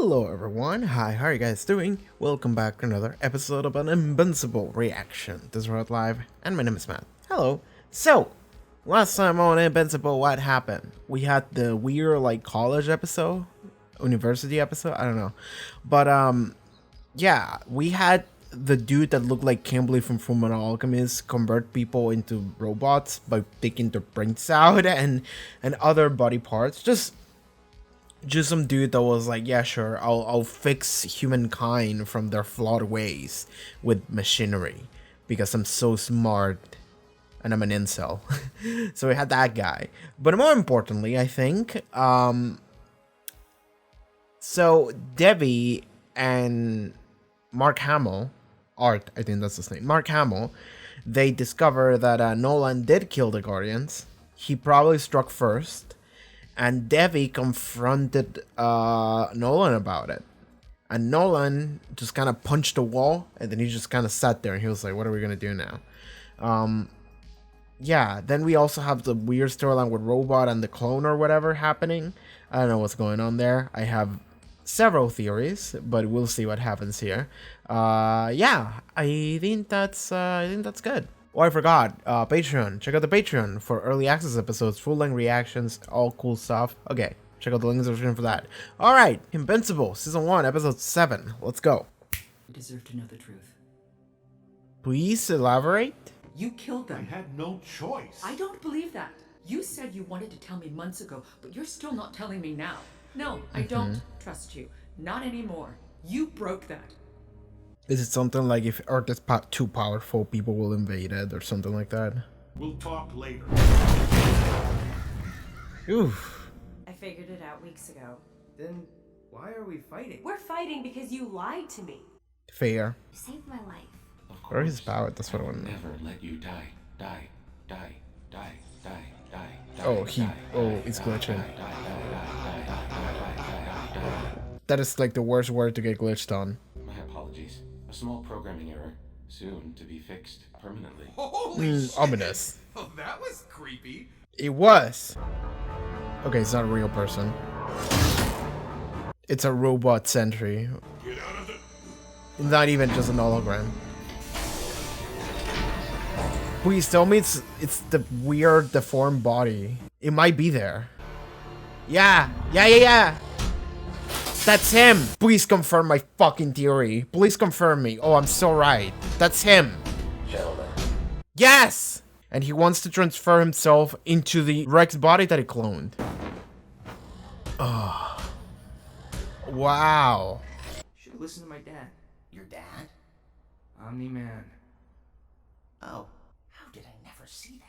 Hello everyone, hi, how are you guys doing? Welcome back to another episode of an Invincible reaction. This is Red Live, and my name is Matt. Hello. So, last time on Invincible, what happened? We had the weird, college episode? University episode? I don't know. But, yeah, we had the dude that looked like Kimberly from Fullmetal Alchemist convert people into robots by taking their brains out and other body parts. Just some dude that was like, yeah, sure, I'll fix humankind from their flawed ways with machinery because I'm so smart and I'm an incel. So we had that guy. But more importantly, I think, so Debbie and Mark Hamill, Art, I think that's his name, Mark Hamill, they discover that Nolan did kill the Guardians. He probably struck first. And Debbie confronted Nolan about it. And Nolan just kind of punched the wall, and then he just kind of sat there, and he was like, what are we going to do now? Yeah, then we also have the weird storyline with Robot and the clone or whatever happening. I don't know what's going on there. I have several theories, but we'll see what happens here. Yeah, I think that's good. Oh, I forgot, Patreon. Check out the Patreon for early access episodes, full-length reactions, all cool stuff. Okay, check out the link in the description for that. Alright, Invincible, Season 1, Episode 7. Let's go. You deserve to know the truth. Please elaborate? You killed them. I had no choice. I don't believe that. You said you wanted to tell me months ago, but you're still not telling me now. No, I don't trust you. Not anymore. You broke that. Is it something like if Earth is too powerful, people will invade it or something like that? We'll talk later. Oof. I figured it out weeks ago. Then why are we fighting? We're fighting because you lied to me. Fair. You saved my life. Or his power, that's what I want to know. Never let you die. It's glitching. That is like the worst word to get glitched on. My apologies. A small programming error, soon to be fixed permanently. Holy shit. Ominous. Oh, that was creepy. It was. Okay, it's not a real person. It's a robot sentry. Get out of the... Not even just an hologram. Please tell me it's the weird deformed body. It might be there. Yeah. That's him. Please confirm my fucking theory. Please confirm me. Oh, I'm so right. That's him. Gentlemen. Yes! And he wants to transfer himself into the Rex body that he cloned. Oh. Wow. Should have listened to my dad. Your dad? Omni-Man. Oh, how did I never see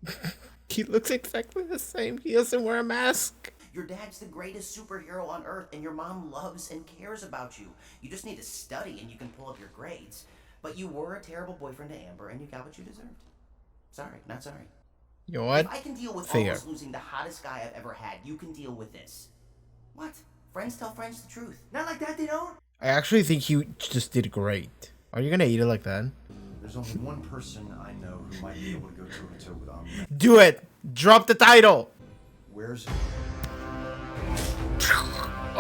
that? He looks exactly the same. He doesn't wear a mask. Your dad's the greatest superhero on Earth, and your mom loves and cares about you. You just need to study and you can pull up your grades. But you were a terrible boyfriend to Amber, and you got what you deserved. Sorry, not sorry. You know what? If I can deal with Fair. almost losing the hottest guy I've ever had, you can deal with this. What? Friends tell friends the truth. Not like that, they don't. I actually think he just did great. Are you gonna eat it like that? There's only one person I know who might be able to go toe-to-toe with Omni-Man. Do it! Drop the title! Where's he?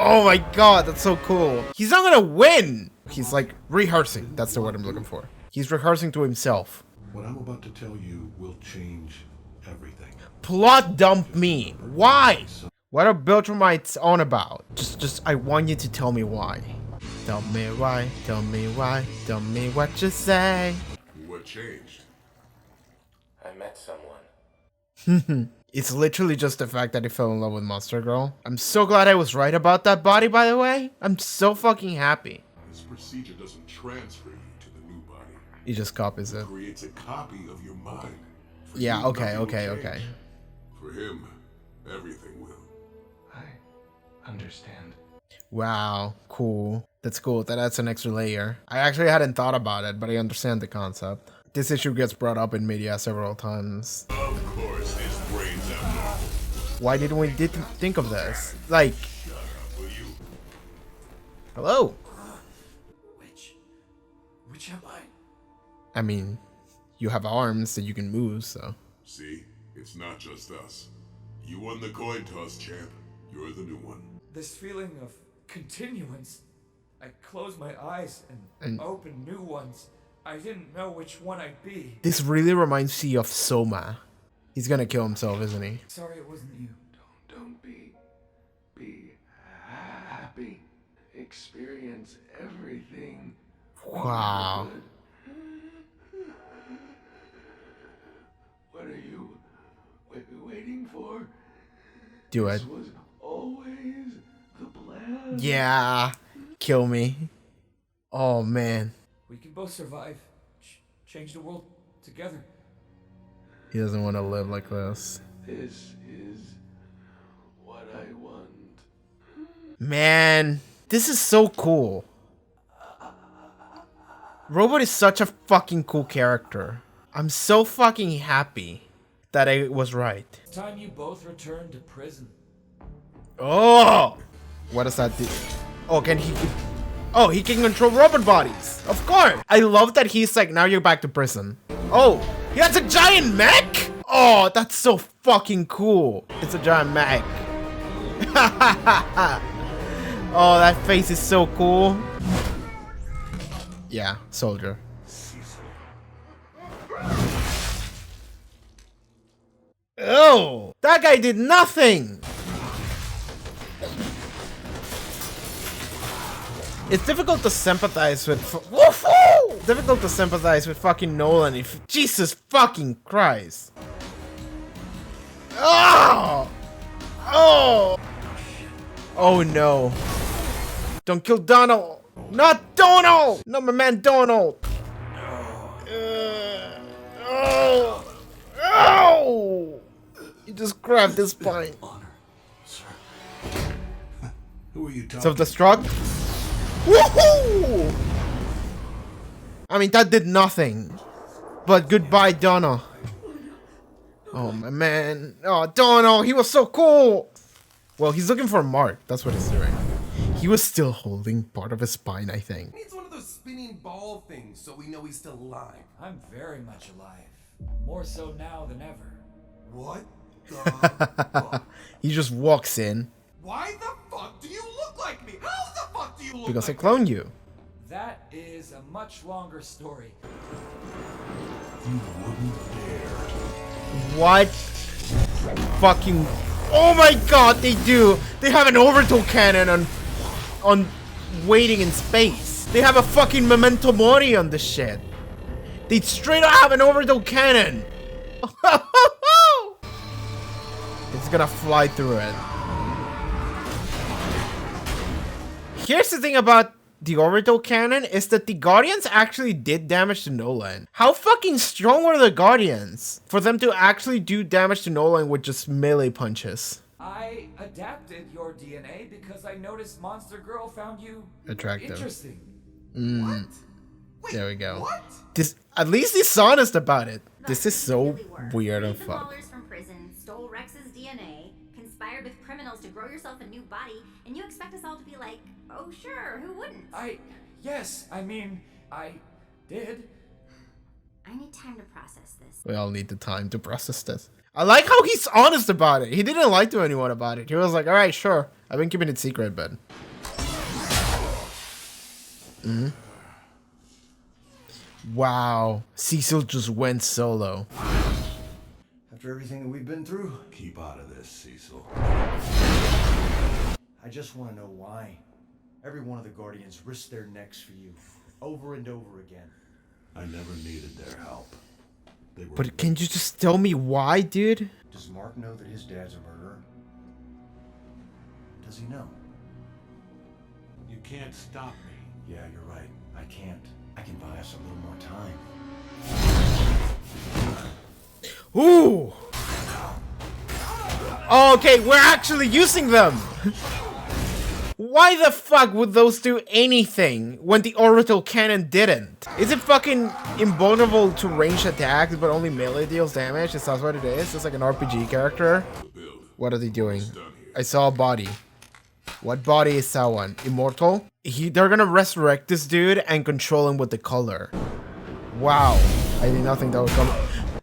Oh my god, that's so cool. He's not gonna win! He's like rehearsing. That's the word I'm looking for. He's rehearsing to himself. What I'm about to tell you will change everything. Plot dump me. Why? What are Beltramites on about? Just, I want you to tell me why. Tell me why, tell me why, tell me what you say. What changed? I met someone. It's literally just the fact that he fell in love with Monster Girl. I'm so glad I was right about that body, by the way. I'm so fucking happy. This procedure doesn't transfer you to the new body. He just copies it. It creates a copy of your mind. For Yeah, you, okay. nothing will change. For him, everything will. I understand. Wow, cool. That's cool. That adds an extra layer. I actually hadn't thought about it, but I understand the concept. This issue gets brought up in media several times. Of course, his brains abnormal. Why didn't we think of this? Like, Shut up, will you? hello? Which am I? I mean, you have arms that you can move, so. See, it's not just us. You won the coin toss, champ. You're the new one. This feeling of continuance. I closed my eyes And- and opened new ones. I didn't know which one I'd be. This really reminds me of Soma. He's gonna kill himself, isn't he? Sorry it wasn't you. Don't be happy. Experience everything. Wow. What are you waiting for? Do it. This was always the plan. Yeah. Kill me. Oh man. We can both survive. Change the world together. He doesn't want to live like this. This is what I want. Man, this is so cool. Robot is such a fucking cool character. I'm so fucking happy that I was right. It's time you both return to prison. Oh! What does that do? Oh, can he... Oh, he can control robot bodies. Of course. I love that he's like, now you're back to prison. Oh, he has a giant mech? Oh, that's so fucking cool. It's a giant mech. Oh, that face is so cool. Yeah, soldier. Oh, that guy did nothing. It's difficult to sympathize with. Woohoo! Difficult to sympathize with fucking Nolan. If Jesus fucking Christ. Oh! Oh! Oh no! Don't kill Donald! Not Donald! Not my man Donald! Oh! Oh! You just grabbed his spine. Honor, sir. Who are you talking? Self-destruct? Woohoo! I mean, that did nothing. But goodbye, Donna. Oh, my man. Oh, Donald, he was so cool. Well, he's looking for Mark. That's what he's doing. He was still holding part of his spine, I think. It's one of those spinning ball things, so we know he's still alive. I'm very much alive. More so now than ever. What the fuck? He just walks in Why the fuck do you look like me? How the fuck do you look because I like cloned you. That is a much longer story. You wouldn't dare. What? Fucking... Oh my god, they do! They have an orbital cannon on waiting in space. They have a fucking Memento Mori on this shit. They straight up have an orbital cannon. It's gonna fly through it. Here's the thing about the orbital cannon is that the Guardians actually did damage to Nolan. How fucking strong were the Guardians for them to actually do damage to Nolan with just melee punches? I adapted your DNA because I noticed Monster Girl found you Attractive. interesting. What? Wait, There we go. What? This, at least he's honest about it. This is so Really were. weird and Freed the fuck. Maulers from prison, stole Rex's DNA, conspired with criminals to grow yourself a new body, and you expect us all to be like, oh sure, who wouldn't? Yes, I mean, I did. I need time to process this. We all need the time to process this. I like how he's honest about it. He didn't lie to anyone about it. He was like, alright, sure. I've been keeping it secret, but... Wow. Cecil just went solo. After everything that we've been through, Keep out of this, Cecil. I just want to know why. Every one of the Guardians risked their necks for you, over and over again. I never needed their help. They were But can you just tell me why, dude? Does Mark know that his dad's a murderer? Does he know? You can't stop me. Yeah, you're right. I can't. I can buy us a little more time. Ooh! Okay, we're actually using them! Why the fuck would those do anything when the orbital cannon didn't? Is it fucking invulnerable to ranged attacks but only melee deals damage? Is that what it is? It's like an RPG character? What are they doing? I saw a body. What body is that one? Immortal? They're gonna resurrect this dude and control him with the color. Wow. I did not think that would come.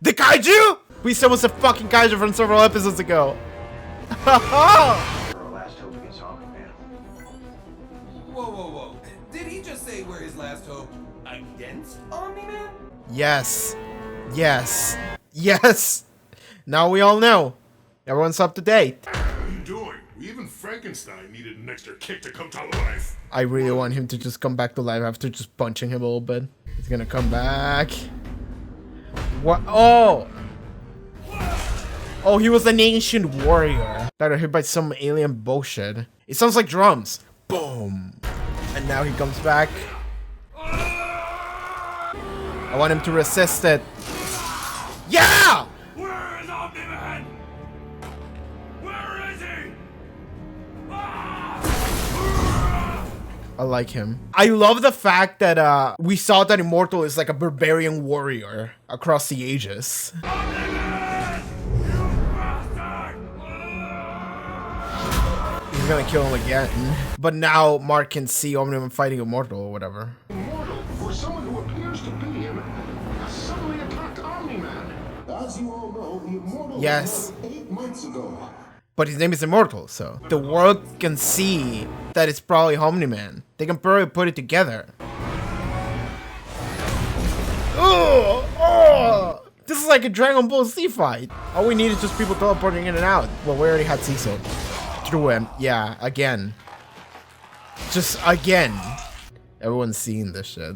The kaiju?! We said was a fucking kaiju from several episodes ago. Our last hope against Aquaman. Whoa. Did he just say we're his last hope against Omni-Man? Yes. Now we all know. Everyone's up to date. What are you doing? Even Frankenstein needed an extra kick to come to life. I really want him to just come back to life after just punching him a little bit. He's gonna come back. What? Oh! Oh, he was an ancient warrior that got hit by some alien bullshit. It sounds like drums. Boom. And now he comes back. I want him to resist it. Yeah! Where is Omni-Man? Where is he? I like him. I love the fact that we saw that Immortal is like a barbarian warrior across the ages. He's gonna kill him again. But now Mark can see Omni-Man fighting Immortal or whatever. Immortal, or someone who appears to be him, has suddenly attacked Omni-Man. As you all know, the Immortal Yes. was 8 months ago. But his name is Immortal, so the world can see that it's probably Omni-Man. They can probably put it together. Oh! This is like a Dragon Ball Z fight. All we need is just people teleporting in and out. Well, we already had Cecil. Through him. Yeah, again. Just again. Everyone's seeing this shit.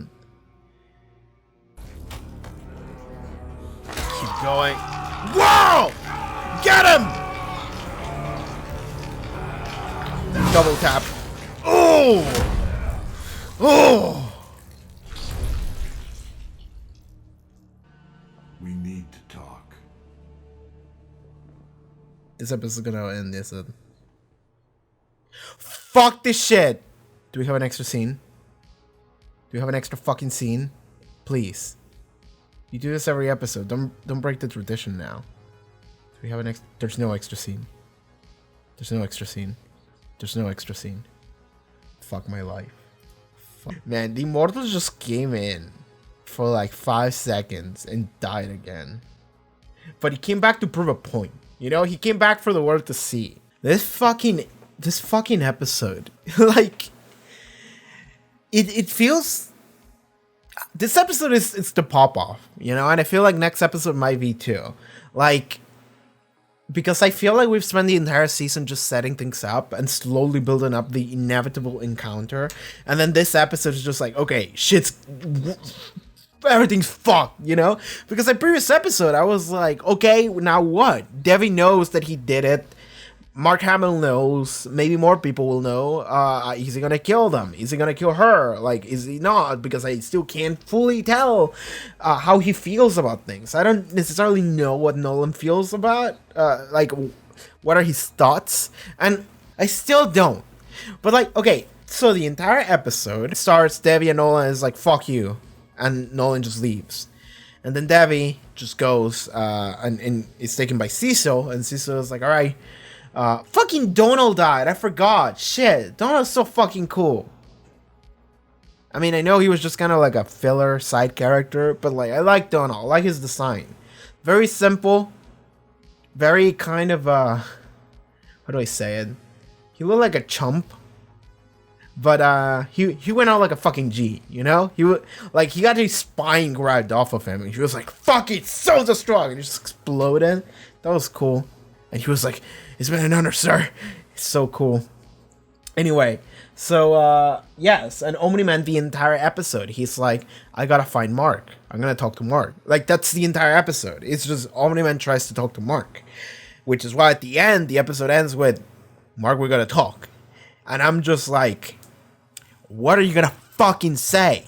Keep going. Whoa! Get him! Double tap. Oh! Oh! We need to talk. This episode's gonna end, is it? Fuck this shit! Do we have an extra scene? Do we have an extra fucking scene? Please. You do this every episode. Don't break the tradition now. Do we have an extra? There's no extra scene. There's no extra scene. There's no extra scene. Fuck my life. Fuck. Man, the Immortals just came in for like 5 seconds and died again. But he came back to prove a point. You know, he came back for the world to see. This fucking episode, like, it feels. This episode it's the pop off, you know, and I feel like next episode might be too, like, because I feel like we've spent the entire season just setting things up and slowly building up the inevitable encounter, and then this episode is just like, okay, everything's fucked, you know? Because the previous episode, I was like, okay, now what? Devi knows that he did it. Mark Hamill knows. Maybe more people will know. Is he gonna kill them? Is he gonna kill her? Like, is he not? Because I still can't fully tell how he feels about things. I don't necessarily know what Nolan feels about. Like, what are his thoughts? And I still don't. But, like, okay, so the entire episode starts, Devi and Nolan is like, fuck you. And Nolan just leaves. And then Devi just goes and is taken by Cecil. And Cecil is like, alright. Fucking Donald died. I forgot. Shit. Donald's so fucking cool. I mean, I know he was just kind of like a filler side character, but like, I like Donald. I like his design. Very simple. Very kind of, how do I say it? He looked like a chump. But, he went out like a fucking G, you know? He got his spine grabbed off of him, and he was like, fuck it, so strong, and he just exploded. That was cool. And he was like, it's been an honor, sir. It's so cool. Anyway, so, yes, and Omni-Man the entire episode, he's like, I gotta find Mark. I'm gonna talk to Mark. Like, that's the entire episode. It's just Omni-Man tries to talk to Mark. Which is why at the end, the episode ends with, Mark, we gotta talk. And I'm just like, what are you gonna fucking say?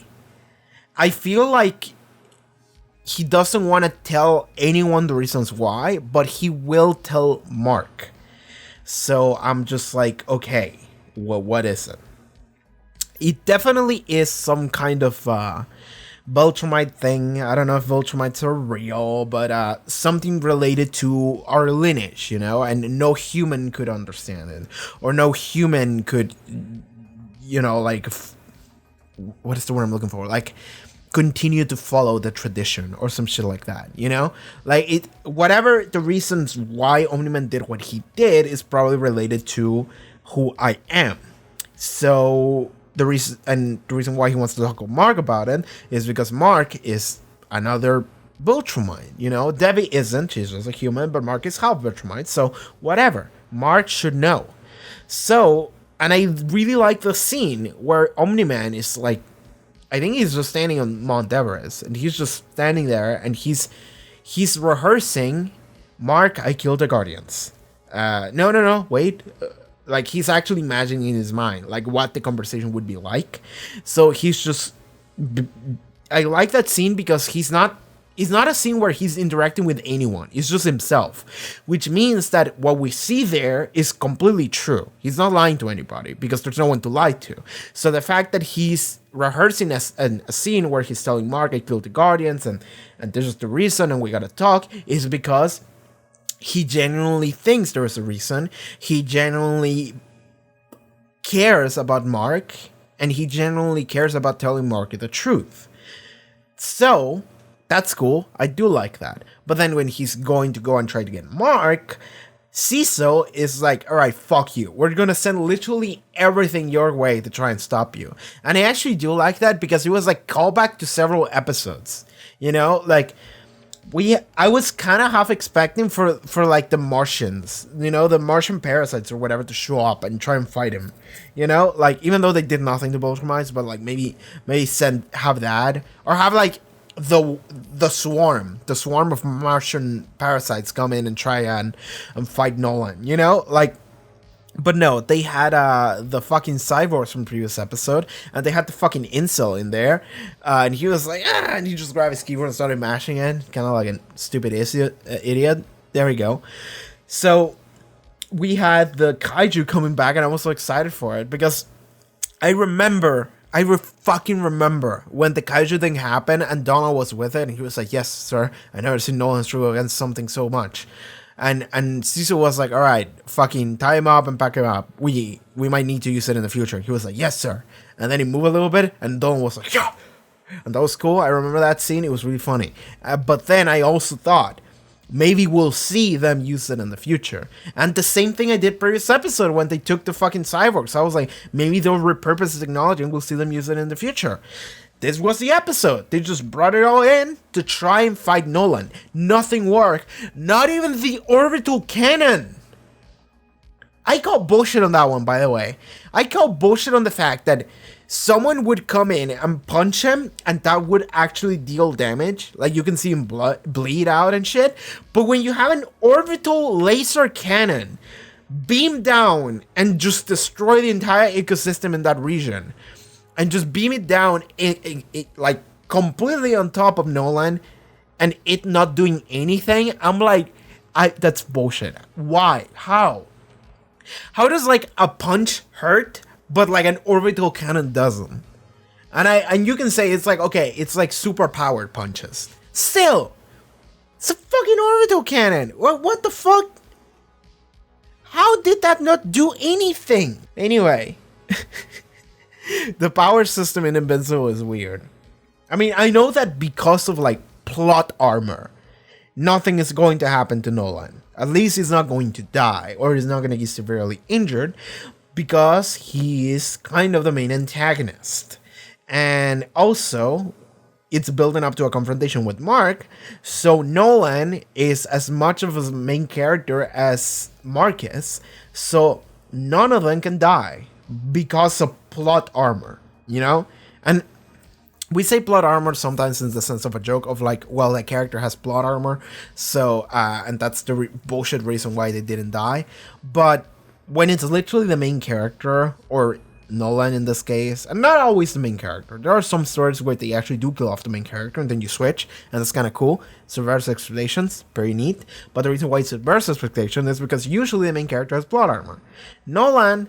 I feel like he doesn't want to tell anyone the reasons why, but he will tell Mark. So I'm just like, okay, well, what is it? It definitely is some kind of Viltrumite thing. I don't know if Viltrumites are real, but something related to our lineage, you know? And no human could understand it. Or no human could, you know, like, what is the word I'm looking for? Like, continue to follow the tradition or some shit like that, you know? Like, it, whatever the reasons why Omni-Man did what he did is probably related to who I am. So the reason why he wants to talk with Mark about it is because Mark is another Viltrumite. You know, Debbie isn't. She's just a human, but Mark is half Viltrumite. So whatever. Mark should know. So, and I really like the scene where Omni-Man is like, I think he's just standing on Mount Everest, and he's just standing there, and he's rehearsing, Mark, I killed the Guardians. No, wait. Like, he's actually imagining in his mind, like, what the conversation would be like. So he's just, I like that scene because it's not a scene where he's interacting with anyone. It's just himself, which means that what we see there is completely true. He's not lying to anybody because there's no one to lie to. So the fact that he's rehearsing a scene where he's telling Mark, I killed the Guardians, and this is the reason, and we gotta talk, is because he genuinely thinks there is a reason. He genuinely cares about Mark, and he genuinely cares about telling Mark the truth. So that's cool. I do like that. But then when he's going to go and try to get Mark, CISO is like, all right, fuck you. We're going to send literally everything your way to try and stop you. And I actually do like that because it was like callback to several episodes. You know, like I was kind of half expecting for like the Martians, you know, the Martian parasites or whatever to show up and try and fight him. You know, like even though they did nothing to Viltrumites, but like maybe have that, or have like the swarm of Martian parasites come in and try and fight Nolan, you know, like. But no, they had the fucking cyborgs from previous episode, and they had the fucking incel in there, and he was like, and he just grabbed his keyboard and started mashing it, kind of like a stupid idiot. There we go. So we had the kaiju coming back, and I was so excited for it because I fucking remember when the kaiju thing happened and Donald was with it, and he was like, "Yes, sir, I never seen Nolan struggle against something so much." And CISO was like, all right, fucking tie him up and pack him up. We might need to use it in the future. He was like, yes, sir. And then he moved a little bit, and Donald was like, yeah. And that was cool. I remember that scene. It was really funny. But then I also thought, maybe we'll see them use it in the future. And the same thing I did previous episode when they took the fucking cyborgs. I was like, maybe they'll repurpose the technology and we'll see them use it in the future. This was the episode. They just brought it all in to try and fight Nolan. Nothing worked. Not even the orbital cannon. I call bullshit on that one, by the way. I call bullshit on the fact that someone would come in and punch him and that would actually deal damage. Like you can see him bleed out and shit. But when you have an orbital laser cannon beam down and just destroy the entire ecosystem in that region, and just beam it down like completely on top of Nolan, and it not doing anything, I'm like, that's bullshit. Why? How does like a punch hurt, but like an orbital cannon doesn't? And you can say it's like, okay, it's like super powered punches. Still, it's a fucking orbital cannon. What the fuck? How did that not do anything? Anyway. The power system in Invincible is weird. I mean, I know that because of like plot armor, nothing is going to happen to Nolan. At least he's not going to die, or he's not going to get severely injured, because he is kind of the main antagonist. And also, it's building up to a confrontation with Mark, so Nolan is as much of a main character as Mark is, so none of them can die because of plot armor, you know? And we say plot armor sometimes in the sense of a joke of like, well, the character has plot armor, so and that's the bullshit reason why they didn't die. But when it's literally the main character, or Nolan in this case, and not always the main character, there are some stories where they actually do kill off the main character and then you switch, and that's kind of cool. Subverts expectations, very neat. But the reason why it subverts expectations is because usually the main character has plot armor. Nolan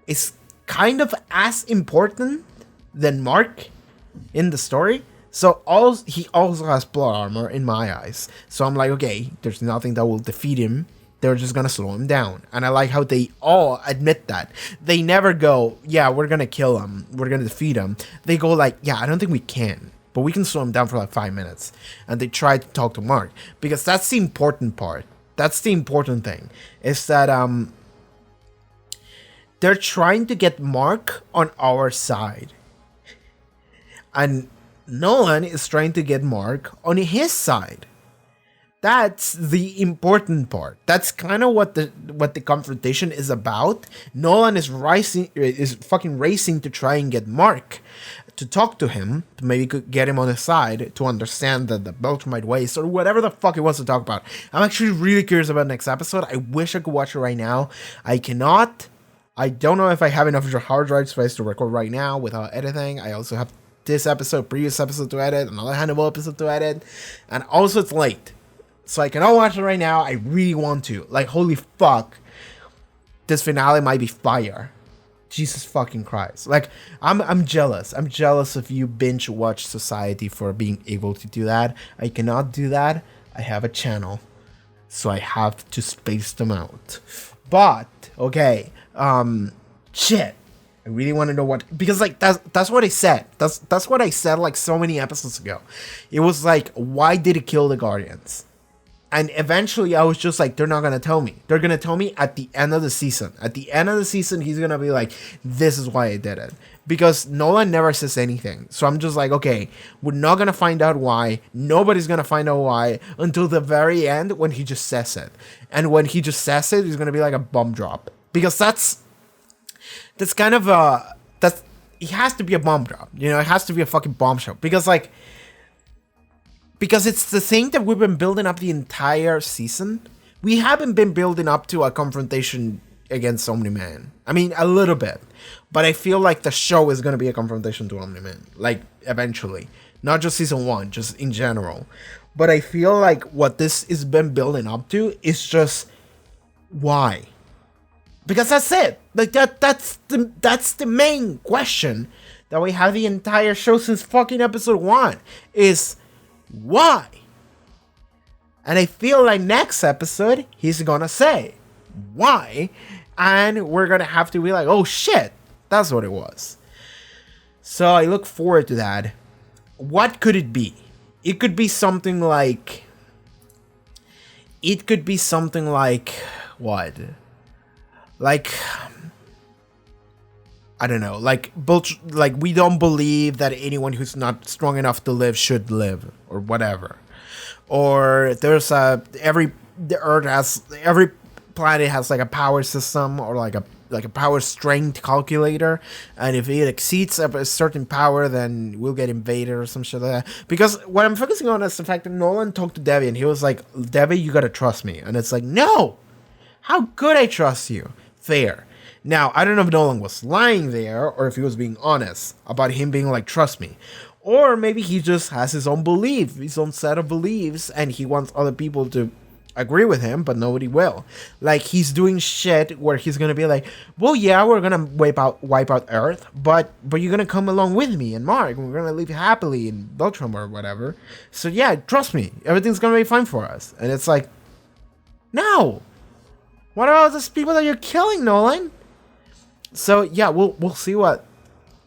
is kind of as important than Mark in the story, so he also has plot armor in my eyes. So I'm like, okay, there's nothing that will defeat him. They're just gonna slow him down. And I like how they all admit that. They never go, yeah, we're gonna kill him, we're gonna defeat him. They go like, yeah, I don't think we can, but we can slow him down for like 5 minutes. And they try to talk to Mark, because that's the important part. That's the important thing, is that they're trying to get Mark on our side. And Nolan is trying to get Mark on his side. That's the important part. That's kind of what the confrontation is about. Nolan is fucking racing to try and get Mark to talk to him, to maybe get him on his side, to understand the Beltramite ways, or whatever the fuck he wants to talk about. I'm actually really curious about next episode. I wish I could watch it right now. I cannot. I don't know if I have enough hard drive space to record right now without editing. I also have this episode, previous episode to edit, another Hannibal episode to edit, and also it's late. So I cannot watch it right now. I really want to. Like, holy fuck. This finale might be fire. Jesus fucking Christ. Like, I'm jealous. I'm jealous of you binge watch Society for being able to do that. I cannot do that. I have a channel. So I have to space them out. But, okay. Shit. I really want to know what, because like that's what I said. That's what I said like so many episodes ago. It was like, why did it kill the Guardians? And eventually I was just like, they're not going to tell me. They're going to tell me at the end of the season. At the end of the season, he's going to be like, this is why I did it. Because Nolan never says anything. So I'm just like, okay, we're not going to find out why. Nobody's going to find out why until the very end when he just says it. And when he just says it, it's going to be like a bomb drop. Because that's kind of it has to be a bomb drop. You know, it has to be a fucking bombshell. Because it's the thing that we've been building up the entire season. We haven't been building up to a confrontation against Omni-Man. I mean, a little bit. But I feel like the show is going to be a confrontation to Omni-Man. Like, eventually. Not just season 1, just in general. But I feel like what this has been building up to is just... why? Because that's it. Like, that's the main question that we have the entire show since fucking episode 1. Is... why? And I feel like next episode he's gonna say why, and we're gonna have to be like, oh shit, that's what it was. So I look forward to that. What could it be? It could be something like what? Like, I don't know, like we don't believe that anyone who's not strong enough to live should live, or whatever. Or there's every planet has like a power system, or like a power strength calculator, and if it exceeds a certain power, then we'll get invaded or some shit like that. Because what I'm focusing on is the fact that Nolan talked to Debbie, and he was like, Debbie, you gotta trust me. And it's like, no! How could I trust you? Fair. Now, I don't know if Nolan was lying there, or if he was being honest about him being like, trust me. Or maybe he just has his own belief, his own set of beliefs, and he wants other people to agree with him, but nobody will. Like, he's doing shit where he's gonna be like, well, yeah, we're gonna wipe out Earth, but you're gonna come along with me and Mark, and we're gonna live happily in Beltram or whatever. So yeah, trust me, everything's gonna be fine for us. And it's like, no! What about those people that you're killing, Nolan? So yeah, we'll see where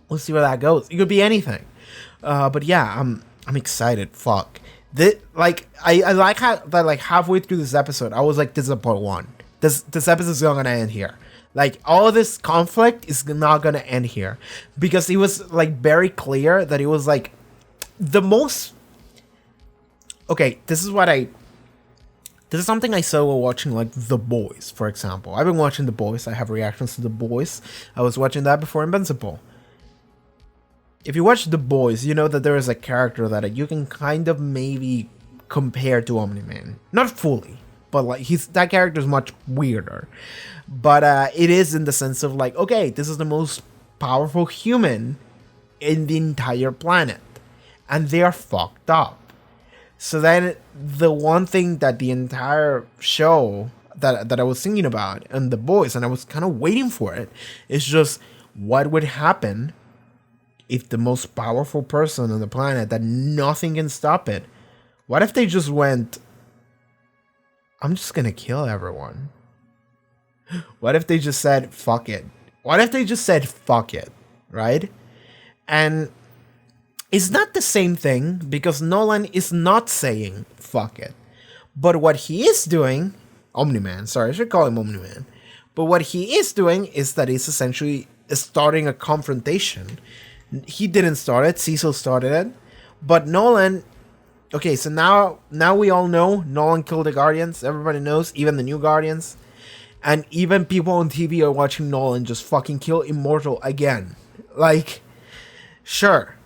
that goes. It could be anything, but yeah, I'm excited. Fuck, I like how that like halfway through this episode, I was like, this is a part 1. This episode is not gonna end here. Like, all of this conflict is not gonna end here, because it was like very clear that it was like the most. Okay, this is something I saw while watching, like, The Boys, for example. I've been watching The Boys. I have reactions to The Boys. I was watching that before Invincible. If you watch The Boys, you know that there is a character that you can kind of maybe compare to Omni-Man. Not fully, but, like, that character is much weirder. But it is in the sense of, like, okay, this is the most powerful human in the entire planet. And they are fucked up. So then the one thing that the entire show that I was thinking about and The Boys, and I was kind of waiting for it, is just what would happen if the most powerful person on the planet that nothing can stop it, what if they just went, I'm just gonna kill everyone? What if they just said, fuck it? What if they just said, fuck it, right? And it's not the same thing, because Nolan is not saying fuck it. But what he is doing, Omni-Man, sorry, I should call him Omni-Man. But But what he is doing is that he's essentially starting a confrontation. He didn't start it, Cecil started it. But Nolan... Okay, so now we all know Nolan killed the Guardians. Everybody knows, even the new Guardians. And even people on TV are watching Nolan just fucking kill Immortal again. Like, sure.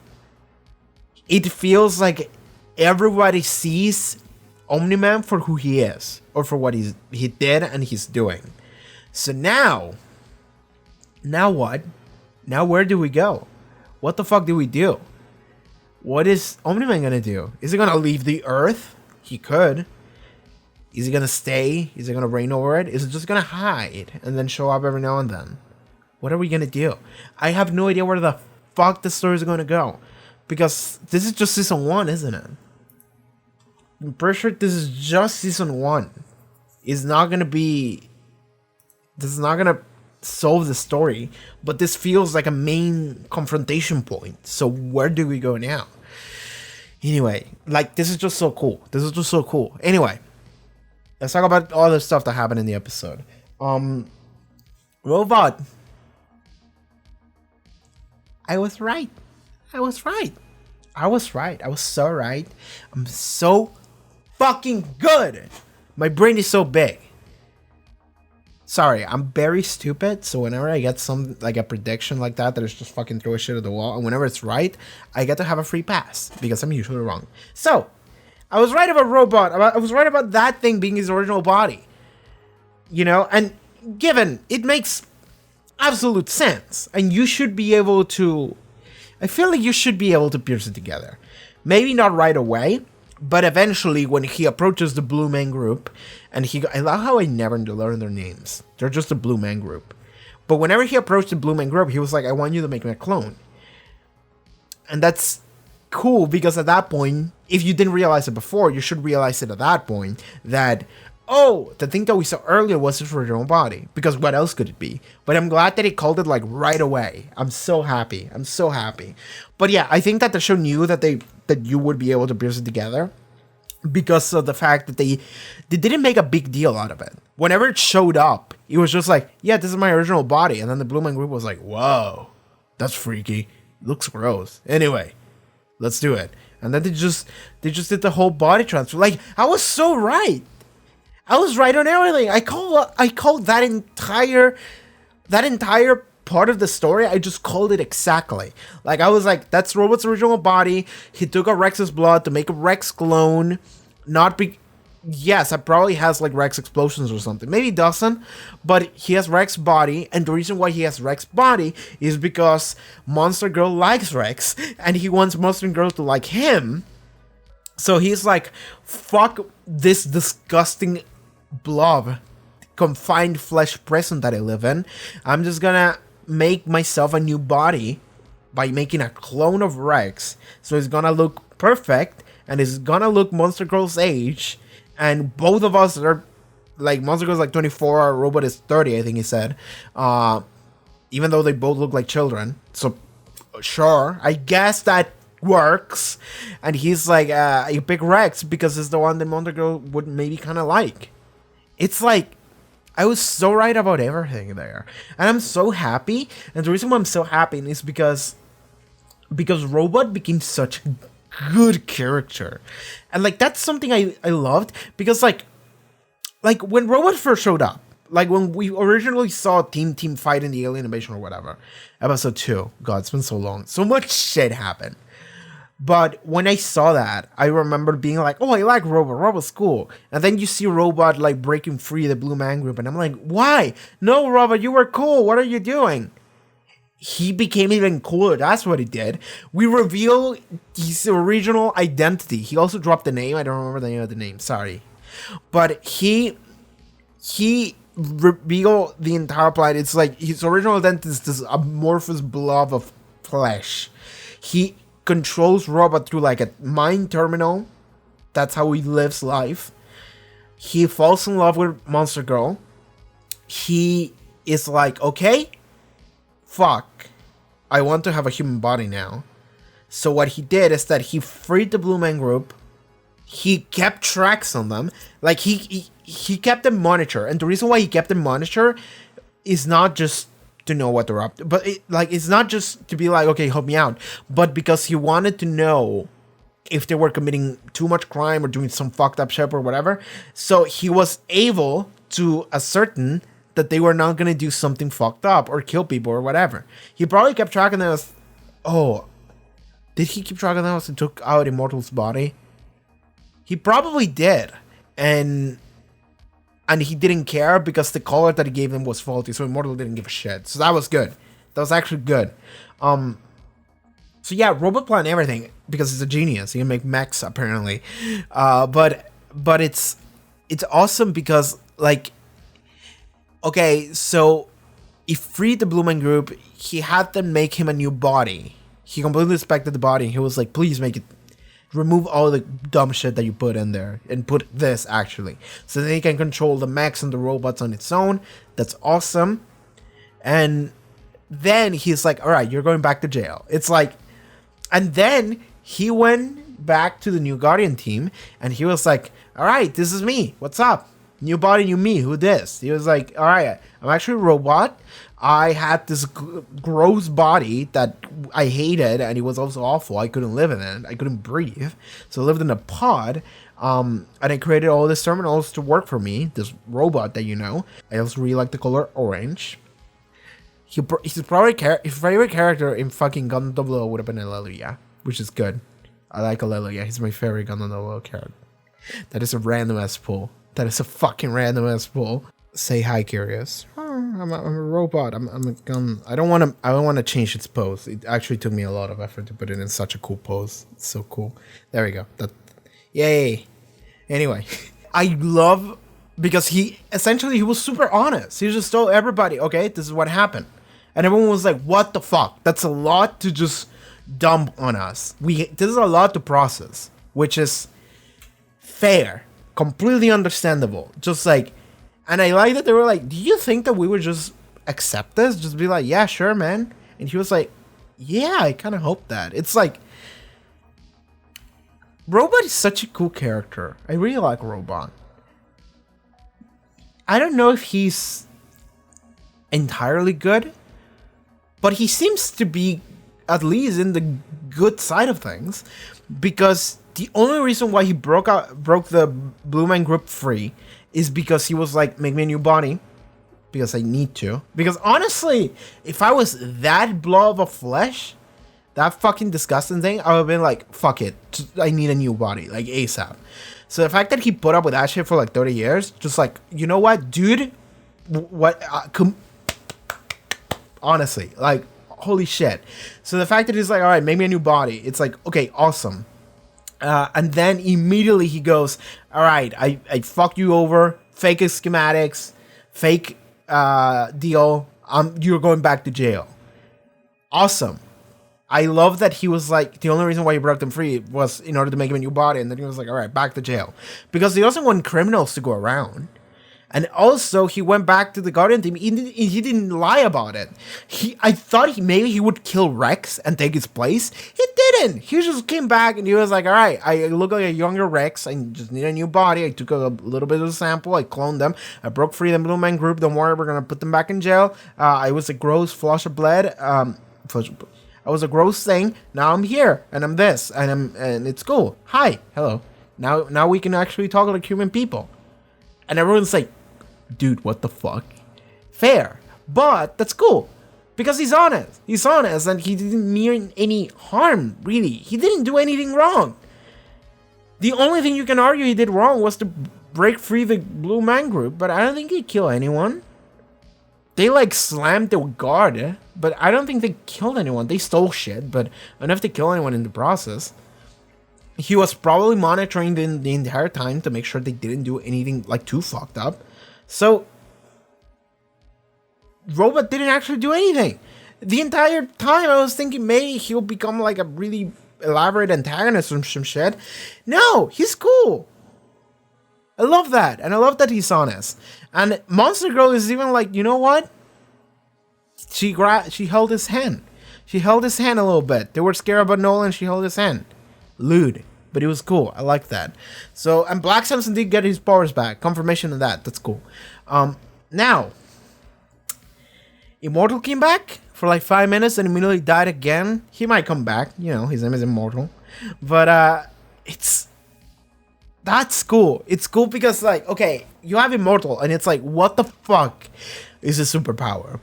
It feels like everybody sees Omni-Man for who he is. Or for what he did and he's doing. So now what? Now where do we go? What the fuck do we do? What is Omni-Man gonna do? Is he gonna leave the Earth? He could. Is he gonna stay? Is he gonna reign over it? Is it just gonna hide and then show up every now and then? What are we gonna do? I have no idea where the fuck the story is gonna go. Because this is just season 1, isn't it? I'm pretty sure this is just season 1. It's not gonna be... This is not gonna solve the story, but this feels like a main confrontation point. So where do we go now? Anyway, like, this is just so cool. This is just so cool. Anyway, let's talk about all the stuff that happened in the episode. Robot. I was right. I was so right. I'm so fucking good. My brain is so big. Sorry, I'm very stupid, so whenever I get some, like, a prediction like that is just fucking throw a shit at the wall, and whenever it's right, I get to have a free pass, because I'm usually wrong. So, I was right about Robot, I was right about that thing being his original body. You know, and given, it makes absolute sense, and you should be able to, I feel like you should be able to piece it together. Maybe not right away, but eventually when he approaches the Blue Man Group, and I love how I never learned their names. They're just the Blue Man Group. But whenever he approached the Blue Man Group, he was like, I want you to make me a clone. And that's cool, because at that point, if you didn't realize it before, you should realize it at that point, that, oh, the thing that we saw earlier was his original body, because what else could it be? But I'm glad that he called it, like, right away. I'm so happy. But yeah, I think that the show knew that you would be able to piece it together, because of the fact that they didn't make a big deal out of it. Whenever it showed up, it was just like, yeah, this is my original body. And then the Blue Man Group was like, whoa, that's freaky. Looks gross. Anyway, let's do it. And then they just did the whole body transfer. Like, I was so right. I was right on everything. I called that entire part of the story, I just called it exactly. Like, I was like, that's Robot's original body. He took a Rex's blood to make a Rex clone. Yes, it probably has, like, Rex explosions or something. Maybe it doesn't, but he has Rex body, and the reason why he has Rex body is because Monster Girl likes Rex, and he wants Monster Girl to like him. So he's like, fuck this disgusting blob, confined flesh prison that I live in. I'm just gonna make myself a new body by making a clone of Rex, so it's gonna look perfect and it's gonna look Monster Girl's age, and both of us are like, Monster Girl's like 24, our Robot is 30, I think he said, even though they both look like children. So sure, I guess that works. And he's like, you pick Rex because it's the one that Monster Girl would maybe kind of like. It's like, I was so right about everything there. And I'm so happy. And the reason why I'm so happy is because Robot became such a good character. And like, that's something I loved. Because like when Robot first showed up, like when we originally saw Team fight in the alien invasion or whatever, episode 2. God, it's been so long. So much shit happened. But when I saw that, I remember being like, oh, I like Robot. Robot's cool. And then you see Robot, like, breaking free the Blue Man Group. And I'm like, why? No, Robot, you were cool. What are you doing? He became even cooler. That's what he did. We reveal his original identity. He also dropped the name. I don't remember the name of the name. Sorry. But he revealed the entire plot. It's like his original identity is this amorphous blob of flesh. He controls Robot through like a mind terminal. That's how he lives life. He falls in love with Monster Girl. He is like, okay, fuck, I want to have a human body now. So what he did is that he freed the Blue Man Group. He kept tracks on them. Like he kept them monitor. And the reason why he kept them monitor is not just to know what they're up to, but it's not just to be like, okay, help me out, but because he wanted to know if they were committing too much crime or doing some fucked up shit or whatever. So he was able to ascertain that they were not going to do something fucked up or kill people or whatever. He probably kept track of them as, oh, did he keep track of them as he took out Immortal's body? He probably did. And he didn't care because the color that he gave them was faulty, so Immortal didn't give a shit. So that was good. That was actually good. So yeah, Robot planned everything because he's a genius. He can make mechs apparently. But it's awesome because, like, okay, so he freed the Blue Man Group. He had them make him a new body. He completely inspected the body. He was like, please make it, remove all the dumb shit that you put in there and put this actually. So then he can control the mechs and the robots on its own. That's awesome. And then he's like, all right, you're going back to jail. It's like, and then he went back to the New Guardian team and he was like, all right, this is me. What's up? New body, new me. Who this? He was like, all right, I'm actually a robot. I had this gross body that I hated, and it was also awful. I couldn't live in it. I couldn't breathe. So I lived in a pod, and I created all these terminals to work for me, this robot that you know. I also really like the color orange. His favorite character in fucking Gundam 00 would have been Aleluya, which is good. I like Aleluya. He's my favorite Gundam 00 character. That is a random ass pull. That is a fucking random ass pull. Say hi, Curious. I'm a robot. I'm a gun. I don't want to change its pose. It actually took me a lot of effort to put it in such a cool pose. It's so cool. There we go. Yay. Anyway, I love because he was super honest. He just told everybody, okay, this is what happened, and everyone was like, what the fuck? That's a lot to just dump on us. This is a lot to process, which is fair, completely understandable. Just like. And I like that they were like, do you think that we would just accept this? Just be like, yeah, sure, man. And he was like, yeah, I kind of hope that. It's like, Robot is such a cool character. I really like Robot. I don't know if he's entirely good, but he seems to be at least in the good side of things, because the only reason why he broke the Blue Man Group free is because he was like, make me a new body, because I need to. Because honestly, if I was that blob of flesh, that fucking disgusting thing, I would have been like, fuck it, I need a new body, like ASAP. So the fact that he put up with that shit for like 30 years, just like, you know what, dude, honestly, like, holy shit. So the fact that he's like, all right, make me a new body, it's like, okay, awesome. And then immediately he goes, all right, I fucked you over, fake schematics, fake deal, you're going back to jail. Awesome. I love that he was like, the only reason why he broke them free was in order to make him a new body, and then he was like, all right, back to jail. Because he doesn't want criminals to go around. And also, he went back to the Guardian team. He didn't lie about it. I thought maybe he would kill Rex and take his place. He didn't. He just came back and he was like, all right, I look like a younger Rex. I just need a new body. I took a little bit of a sample. I cloned them. I broke free the Blue Man Group. Don't worry, we're going to put them back in jail. I was a gross flush of blood. I was a gross thing. Now I'm here and I'm this and it's cool. Hi. Hello. Now we can actually talk like human people. And everyone's like, dude, what the fuck? Fair. But that's cool. Because he's honest. He's honest and he didn't mean any harm, really. He didn't do anything wrong. The only thing you can argue he did wrong was to break free the Blue Man Group, but I don't think he killed anyone. They like slammed the guard, but I don't think they killed anyone. They stole shit, but I don't know if they killed anyone in the process. He was probably monitoring the entire time to make sure they didn't do anything like too fucked up. So, Robot didn't actually do anything. The entire time I was thinking maybe he'll become like a really elaborate antagonist or some shit. No, he's cool. I love that. And I love that he's honest. And Monster Girl is even like, you know what? She held his hand. She held his hand a little bit. They were scared about Nolan. She held his hand. Lewd. But it was cool. I like that. So, and Black Samson did get his powers back. Confirmation of that. That's cool. Now, Immortal came back for like 5 minutes and immediately died again. He might come back, his name is Immortal. But that's cool. It's cool because, like, okay, you have Immortal and it's like, what the fuck is his superpower?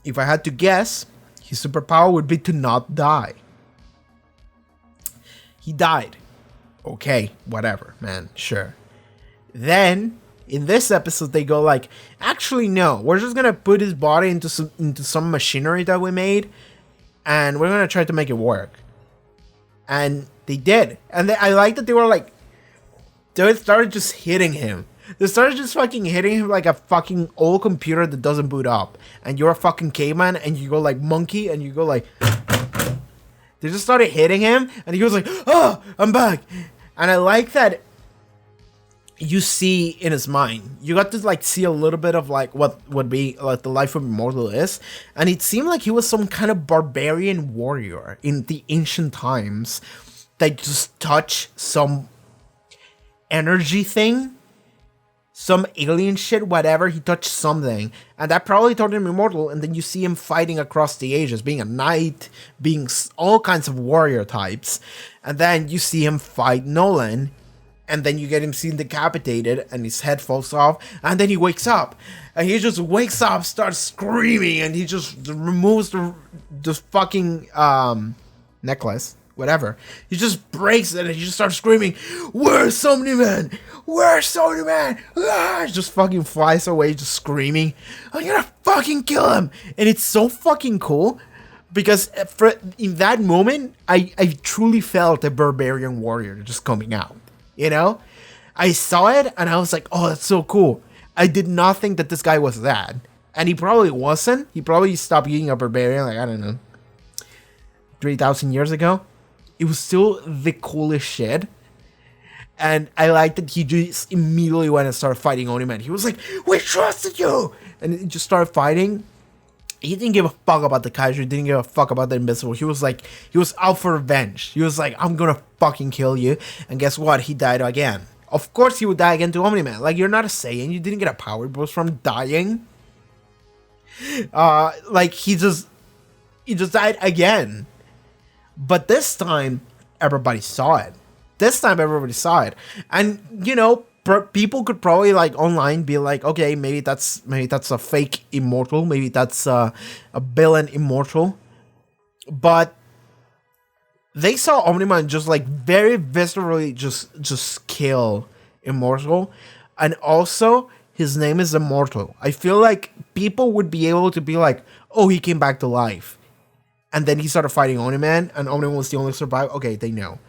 If I had to guess, his superpower would be to not die. He died. Okay, whatever, man, sure. Then in this episode they go like, actually no, we're just gonna put his body into some machinery that we made, and we're gonna try to make it work. And they did, and I like that they were like, they started just hitting him. They started just fucking hitting him like a fucking old computer that doesn't boot up, and you're a fucking caveman, and you go like monkey, and you go like. They just started hitting him, and he was like, "Oh, I'm back." And I like that you see in his mind. You got to like see a little bit of like what would be like the life of Immortal is, and it seemed like he was some kind of barbarian warrior in the ancient times that just touch some energy thing, some alien shit, whatever. He touched something, and that probably turned him immortal. And then you see him fighting across the ages, being a knight, being all kinds of warrior types. And then you see him fight Nolan, and then you get him seen decapitated, and his head falls off, and then he wakes up, and he just wakes up, starts screaming, and he just removes the fucking necklace. Whatever. He just breaks it and he just starts screaming, "Where's Somni Man? Where's Somni Man?" Ah! He just fucking flies away, just screaming, "I'm gonna fucking kill him!" And it's so fucking cool because in that moment, I truly felt a barbarian warrior just coming out. I saw it and I was like, "Oh, that's so cool." I did not think that this guy was that. And he probably wasn't. He probably stopped being a barbarian, like, I don't know, 3,000 years ago. It was still the coolest shit. And I liked that he just immediately went and started fighting Oni-Man. He was like, "We trusted you!" And he just started fighting. He didn't give a fuck about the Kaiju. He didn't give a fuck about the Invincible. He was out for revenge. He was like, "I'm gonna fucking kill you." And guess what? He died again. Of course he would die again to Omni-Man. Like, you're not a Saiyan. You didn't get a power boost from dying. He just died again. But this time, everybody saw it. And, people could probably, like, online be like, okay, maybe that's a fake Immortal. Maybe that's a villain Immortal. But they saw Omni-Man just, like, very viscerally just kill Immortal. And also, his name is Immortal. I feel like people would be able to be like, "Oh, he came back to life." And then he started fighting Oni-Man, and Oni-Man was the only survivor. Okay, they know.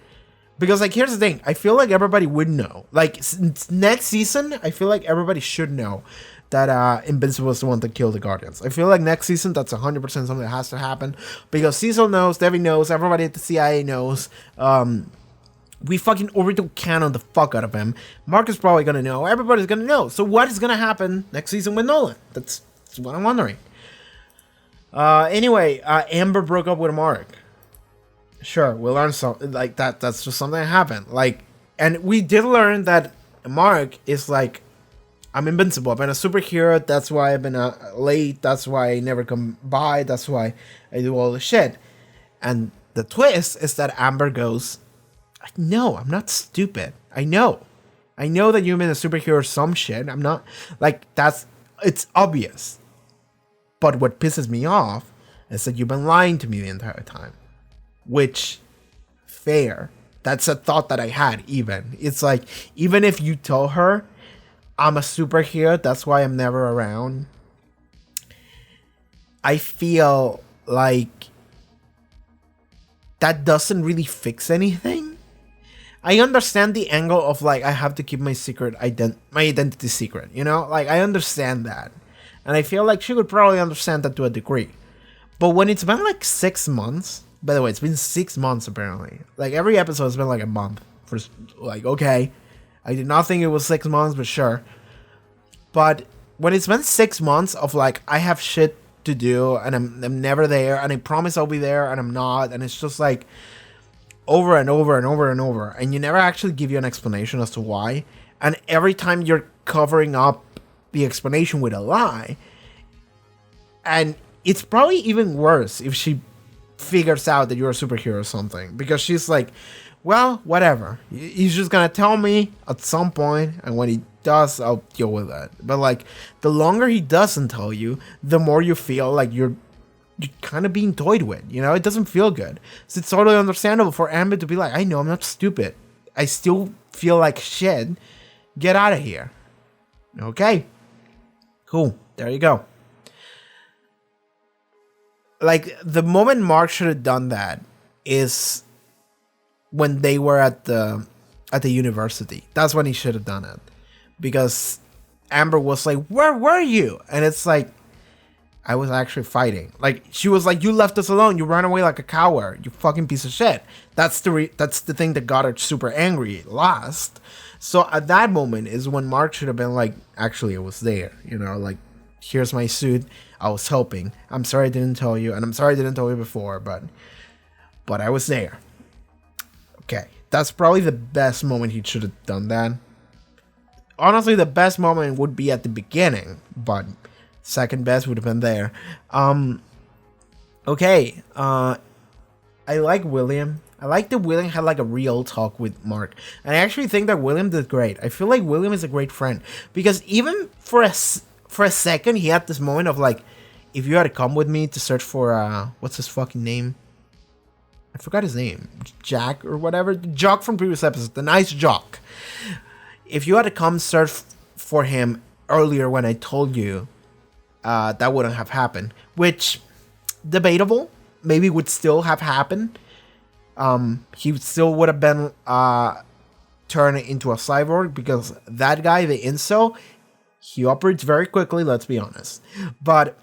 Because, like, here's the thing. I feel like everybody would know. Like, next season, I feel like everybody should know that Invincible was the one that killed the Guardians. I feel like next season, that's 100% something that has to happen. Because Cecil knows, Debbie knows, everybody at the CIA knows. We fucking Orbital canon the fuck out of him. Mark is probably going to know. Everybody's going to know. So what is going to happen next season with Nolan? That's what I'm wondering. Anyway, Amber broke up with Mark. Sure, we learned something like that. That's just something that happened. Like, and we did learn that Mark is like, "I'm invincible. I've been a superhero. That's why I've been late. That's why I never come by. That's why I do all the shit." And the twist is that Amber goes, "No, I'm not stupid. I know that you've been a superhero or some shit. I'm not like it's obvious. But what pisses me off is that you've been lying to me the entire time." Which, fair. That's a thought that I had even. It's like, even if you tell her, "I'm a superhero, that's why I'm never around," I feel like that doesn't really fix anything. I understand the angle of like, I have to keep my identity secret, Like, I understand that. And I feel like she would probably understand that to a degree. But when it's been like 6 months, by the way, it's been 6 months apparently. Like, every episode has been like a month. For like, okay, I did not think it was 6 months, but sure. But when it's been 6 months of like, I have shit to do and I'm never there, and I promise I'll be there and I'm not, and it's just like over and over and over and over, and you never actually give you an explanation as to why. And every time you're covering up the explanation with a lie, And it's probably even worse if she figures out that you're a superhero or something, because she's like, well, whatever. He's just gonna tell me at some point, and when he does, I'll deal with that. But like, the longer he doesn't tell you, the more you feel like you're kind of being toyed with. You know, it doesn't feel good. So it's totally understandable for Amber to be like, I know I'm not stupid. I still feel like shit. Get out of here. Okay. Cool. There you go. Like, the moment Mark should have done that is when they were at the university. That's when he should have done it. Because Amber was like, where were you? And it's like, I was actually fighting. Like, she was like, you left us alone. You ran away like a coward. You fucking piece of shit. That's the thing that got her super angry last. So at that moment is when Mark should have been like, actually, I was there. You know, like, here's my suit. I was helping. I'm sorry I didn't tell you. And I'm sorry I didn't tell you before, but I was there. Okay. That's probably the best moment he should have done that. Honestly, the best moment would be at the beginning, but second best would have been there. Okay. I like William. I like that William had like a real talk with Mark. And I actually think that William did great. I feel like William is a great friend. Because even for a second, he had this moment of like, if you had to come with me to search for, what's his fucking name? I forgot his name. Jack or whatever. Jock from previous episodes. The nice Jock. If you had to come search for him earlier when I told you, that wouldn't have happened. Which, debatable. Maybe would still have happened. He still would have been turned into a cyborg, because that guy, the incel, he operates very quickly, let's be honest. But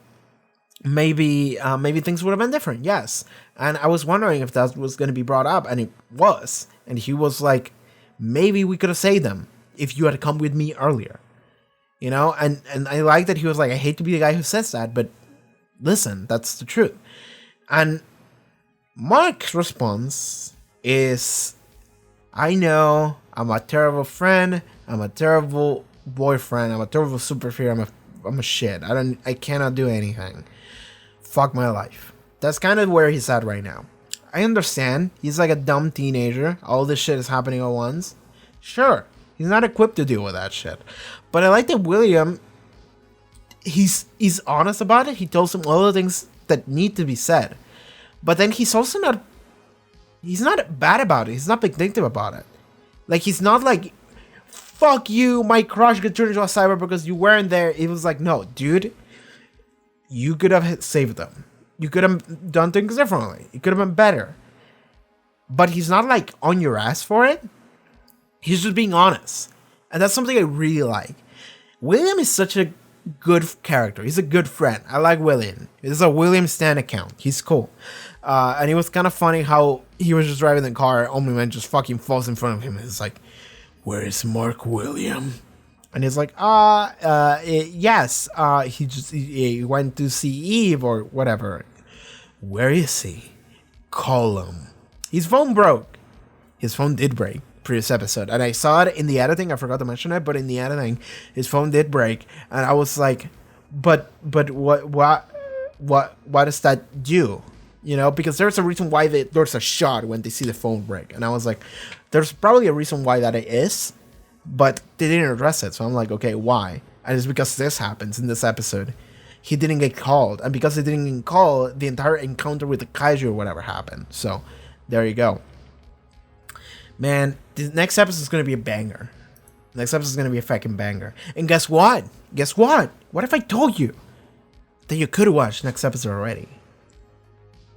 maybe things would have been different, yes. And I was wondering if that was going to be brought up, and it was. And he was like, maybe we could have saved them if you had come with me earlier. You know, and I like that he was like, I hate to be the guy who says that, but listen, that's the truth. And Mark's response is, I know, I'm a terrible friend, I'm a terrible boyfriend, I'm a terrible superhero, I'm a shit. I cannot do anything. Fuck my life. That's kind of where he's at right now. I understand, he's like a dumb teenager, all this shit is happening at once. Sure, he's not equipped to deal with that shit. But I like that William, he's honest about it. He tells him all the things that need to be said. But then he's also not, he's not bad about it. He's not vindictive about it. Like, he's not like, fuck you, my crush got turned into a cyber because you weren't there. It was like, no, dude, you could have saved them. You could have done things differently. It could have been better. But he's not like on your ass for it. He's just being honest. And that's something I really like. William is such a good character. He's a good friend. I like William. This is a William Stan account. He's cool. And it was kind of funny how he was just driving the car. Omni-Man just fucking falls in front of him. It's like, where is Mark William? And he's like, yes. He went to see Eve or whatever. Where is he? Call him. His phone broke. His phone did break. Previous episode, and I saw it in the editing. I forgot to mention it, but in the editing, his phone did break, and I was like, but what does that do? You know, because there's a reason why there's a shot when they see the phone break, and I was like, there's probably a reason why that is, but they didn't address it. So I'm like, okay, why? And it's because this happens in this episode. He didn't get called, and because he didn't get called, the entire encounter with the kaiju or whatever happened. So there you go. Man, the next episode is going to be a banger. The next episode is going to be a fucking banger. And guess what? Guess what? What if I told you that you could watch next episode already?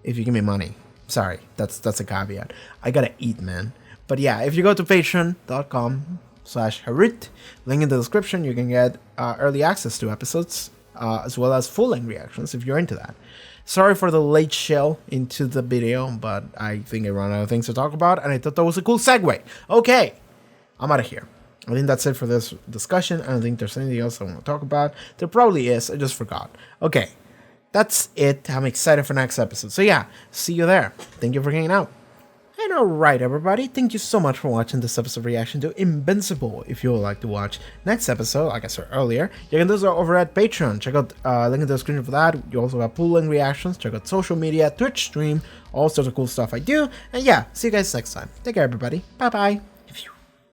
If you give me money. Sorry, that's a caveat. I gotta eat, man. But yeah, if you go to patreon.com/Harut, link in the description, you can get early access to episodes, as well as full-length reactions if you're into that. Sorry for the late shell into the video, but I think I ran out of things to talk about, and I thought that was a cool segue. Okay, I'm out of here. I think that's it for this discussion. I don't think there's anything else I want to talk about. There probably is. I just forgot. Okay, that's it. I'm excited for next episode. So yeah, see you there. Thank you for hanging out. And And alright everybody, thank you so much for watching this episode reaction to Invincible. If you would like to watch next episode, like I said earlier, you can do so over at Patreon. Check out link in the description for that. You also have full length reactions, check out social media, Twitch stream, all sorts of cool stuff I do. And yeah, see you guys next time. Take care everybody, bye bye.